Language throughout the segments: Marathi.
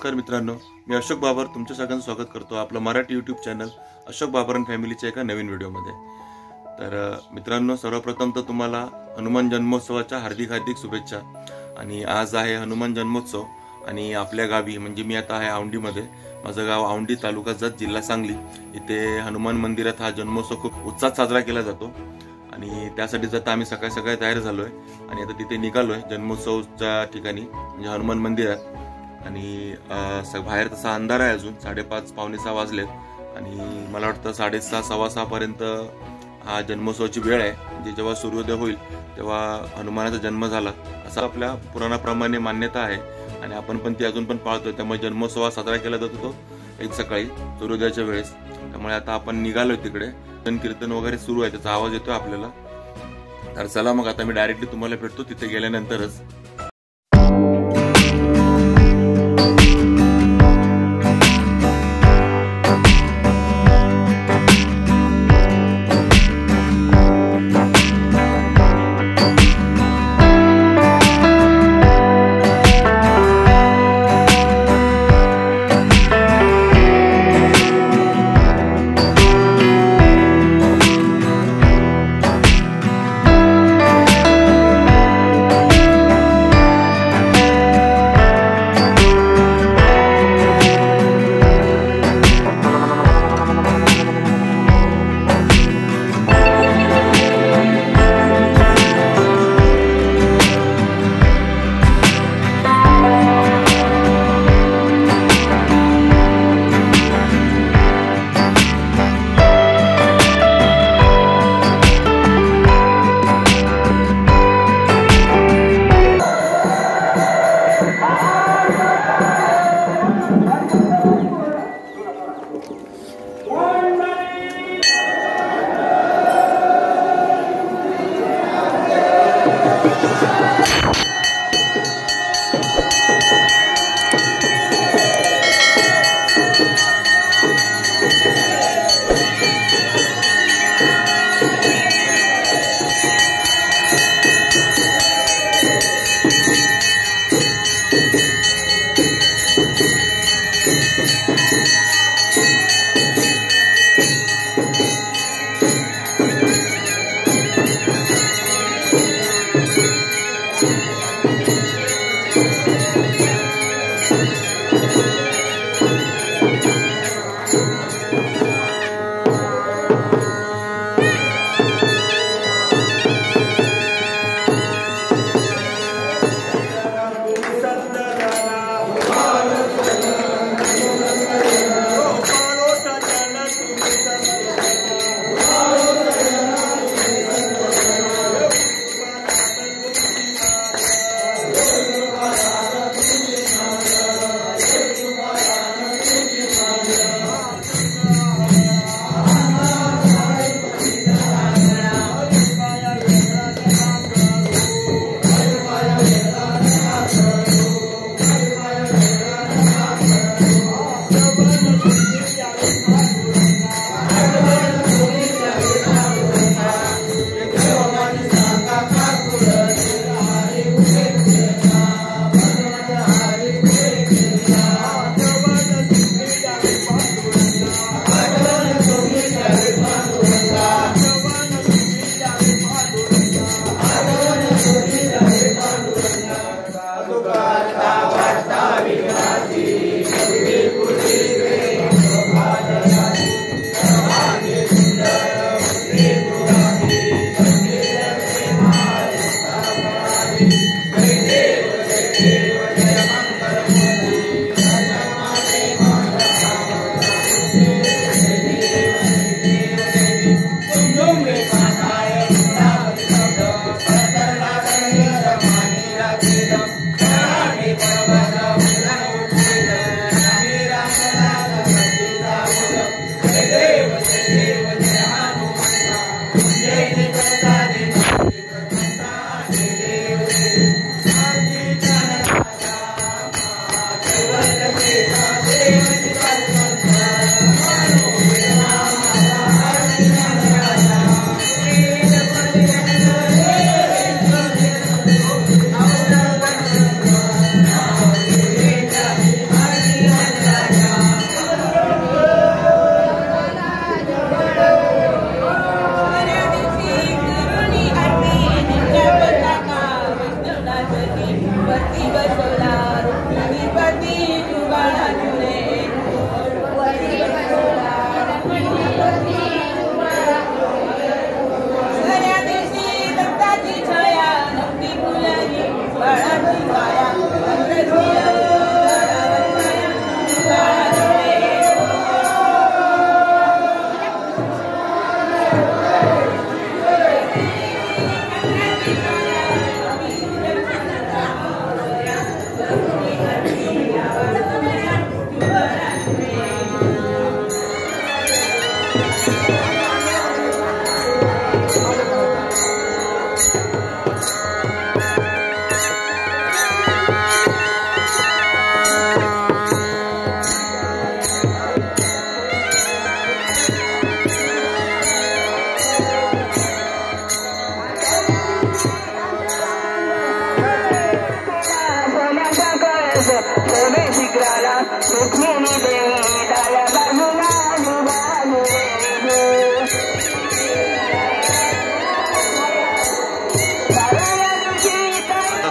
नमस्कार मित्रांनो, मी अशोक बाबर तुमच्या सगळ्यांचं स्वागत करतो आपलं Marathi YouTube channel Ashok Babar and फॅमिलीच्या एका नवीन व्हिडिओमध्ये। तर मित्रांनो, सर्वप्रथम तर तुम्हाला हनुमान जन्मोत्सवाच्या हार्दिक हार्दिक शुभेच्छा। आणि आज आहे हनुमान जन्मोत्सव आणि आपल्या गावी म्हणजे मी आता आहे औंढीमध्ये, माझं गाव औंढी, तालुका जत, जिल्हा सांगली, इथे हनुमान मंदिरात हा जन्मोत्सव खूप उत्साहात साजरा केला जातो। आणि त्यासाठी आता आम्ही सकाळी सकाळी तयार झालोय आणि आता तिथे निघालोय जन्मोत्सवच्या ठिकाणी म्हणजे हनुमान मंदिरात। आणि बाहेर तसा अंधार आहे, अजून 5:30 पावणे 6 वाजलेत आणि मला वाटतं 6:30 सव्वा 6 पर्यंत हा जन्मोत्सवाची वेळ आहे। म्हणजे जेव्हा सूर्योदय होईल तेव्हा हनुमानाचा जन्म झाला असं आपल्या पुराणाप्रमाणे मान्यता आहे आणि आपण पण ती अजून पण पाळतोय। त्यामुळे जन्मोत्सव साजरा केला जातो तो एक सकाळी सूर्योदयाच्या वेळेस। त्यामुळे आता आपण निघालोय तिकडे, कीर्तन वगैरे सुरू आहे, त्याचा आवाज येतोय आपल्याला। तर चला मग आता मी डायरेक्टली तुम्हाला भेटतो तिथे गेल्यानंतरच।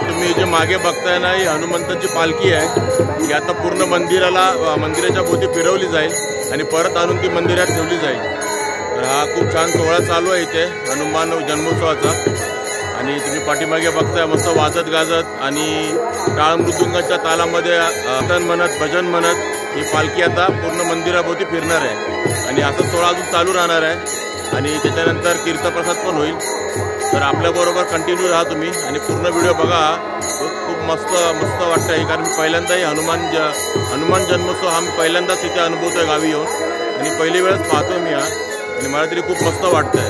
तुम्ही जे मागे बघताय ना, ही हनुमंताची पालखी आहे. ही आता पूर्ण मंदिराच्या भोवती फिरवली जाईल आणि परत आणून ती मंदिरात ठेवली जाईल. तर हा खूप छान सोहळा चालू आहे इथे हनुमान जन्मोत्सवाचा. आणि तुम्ही पाठीमागे बघताय मस्त वाजत गाजत आणि टाळ मृदुंगाच्या तालामध्ये भजन म्हणत ही पालखी आता पूर्ण मंदिराभोवती फिरणार आहे. आणि असं सोहळा अजून चालू राहणार आहे आणि त्याच्यानंतर तीर्थप्रसाद पण होईल. तर आपल्याबरोबर कंटिन्यू राहा तुम्ही आणि पूर्ण व्हिडिओ बघा. खूप मस्त वाटतंय, कारण मी पहिल्यांदाही हनुमान जन्मोत्सव हा मी पहिल्यांदाच इथे अनुभवतोय गावी येऊन आणि पहिली वेळच पाहतोय मी हा. आणि मला तरी खूप मस्त वाटतंय.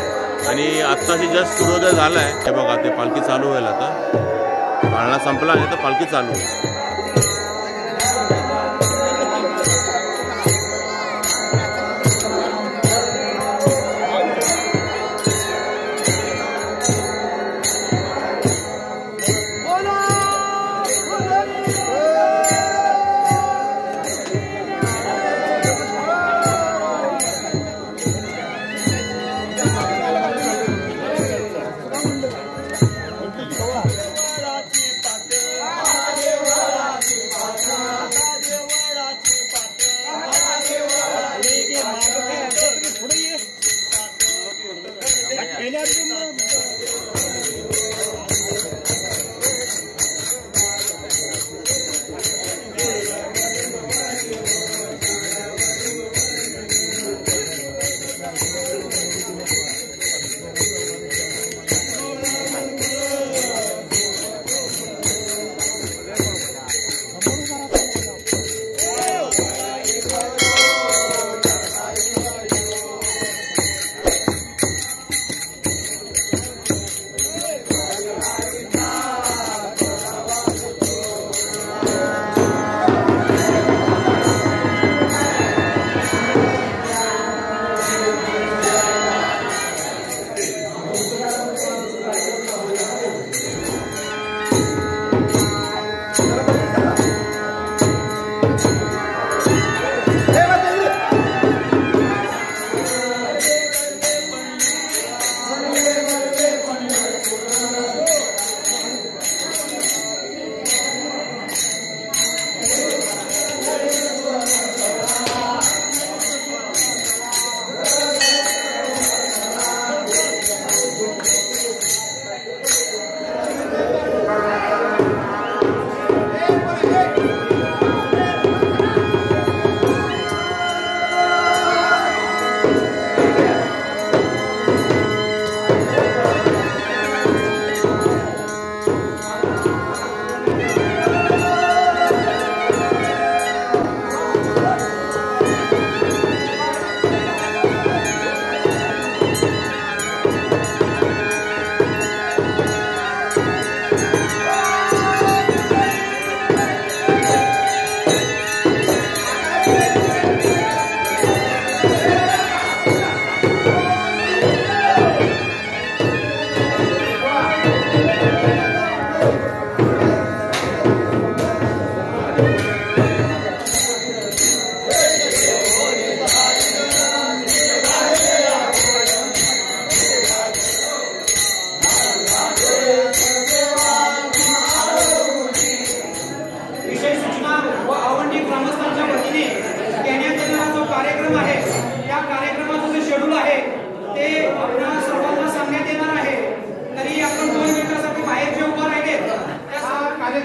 आणि आत्ताशी जस्ट सूर्योदय झालाय. हे बघा, ते पालखी चालू होईल आता. पाळणा संपला आणि आता पालखी चालू होईल.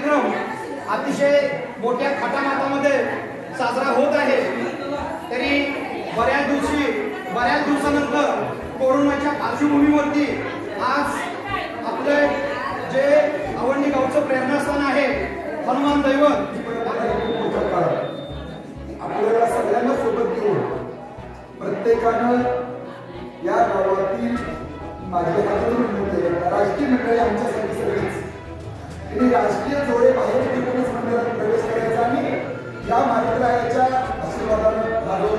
कार्यक्रम अतिशय मोठ्या थाटामाटामध्ये साजरा होत आहे, तरी बऱ्याच दिवसानंतर कोरोनाच्या पार्श्वभूमीवरती आज आपले जे आवडणी गावचं प्रेरणास्थान आहे हनुमान दैवत आपल्याला सगळ्यांना सोबत घेऊन प्रत्येकानं या गावातील माझे राजकीय मंडळी आमच्यासाठी सगळीच आणि राजकीय जोडे बाहेर घेऊनच मंडळात प्रवेश करायचा आणि या मार्गदर्शनाच्या आशीर्वादानं झालो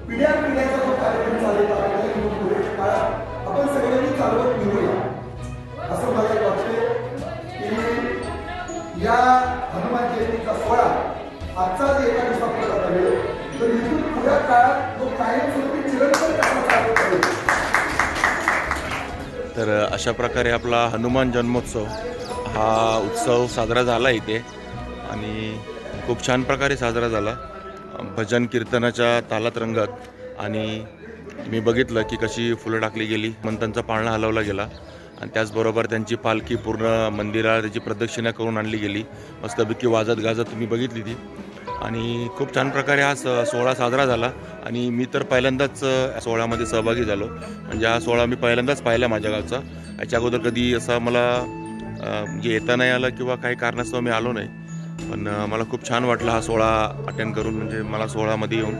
पिढ्याचा जो कार्यक्रम चालत आहे पुढे काळात आपण सगळ्यांनी चालवत निघूया असं मला वाटते की या हनुमान जयंतीचा सोहळा आजचा जे एका दिवसात होता तर इथून पुढ्या काळात तो कायमस्वरूपी चिरंतन कसा चालू करेल. तर अशा प्रकारे आपला हनुमान जन्मोत्सव हा उत्सव साजरा झाला इथे आणि खूप छान प्रकारे साजरा झाला. भजन कीर्तनाच्या तालात रंगत आणि मी बघितलं की कशी फुलं टाकली गेली, मंतांचा पाळणा हलवला गेला आणि त्याचबरोबर त्यांची पालखी पूर्ण मंदिराला त्याची प्रदक्षिणा करून आणली गेली. मस्तपैकी वाजत गाजत तुम्ही बघितली ती आणि खूप छान प्रकारे हा सोहळा साजरा झाला. आणि मी तर पहिल्यांदाच सोहळ्यामध्ये सहभागी झालो, म्हणजे हा सोहळा मी पहिल्यांदाच पाहिला माझ्या गावचा. याच्या अगोदर कधी असा मला म्हणजे येता नाही आलं किंवा काही कारणास्तव मी आलो नाही, पण मला खूप छान वाटलं हा सोहळा अटेंड करून, म्हणजे मला सोहळ्यामध्ये येऊन.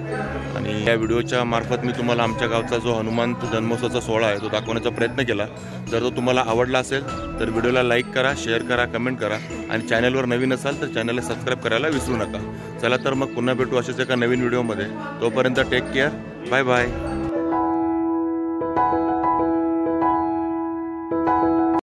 आणि या व्हिडिओच्या मार्फत मी तुम्हाला आमच्या गावचा जो हनुमान जन्मोत्सवाचा सोहळा आहे तो दाखवण्याचा प्रयत्न केला. जर तो तुम्हाला आवडला असेल तर व्हिडिओला लाईक करा, शेअर करा, कमेंट करा आणि चॅनलवर नवीन असाल तर चॅनलला सबस्क्राईब करायला विसरू नका. चला तर मग पुन्हा भेटू अशाच एका नवीन व्हिडिओमध्ये. तोपर्यंत टेक केअर, बाय बाय.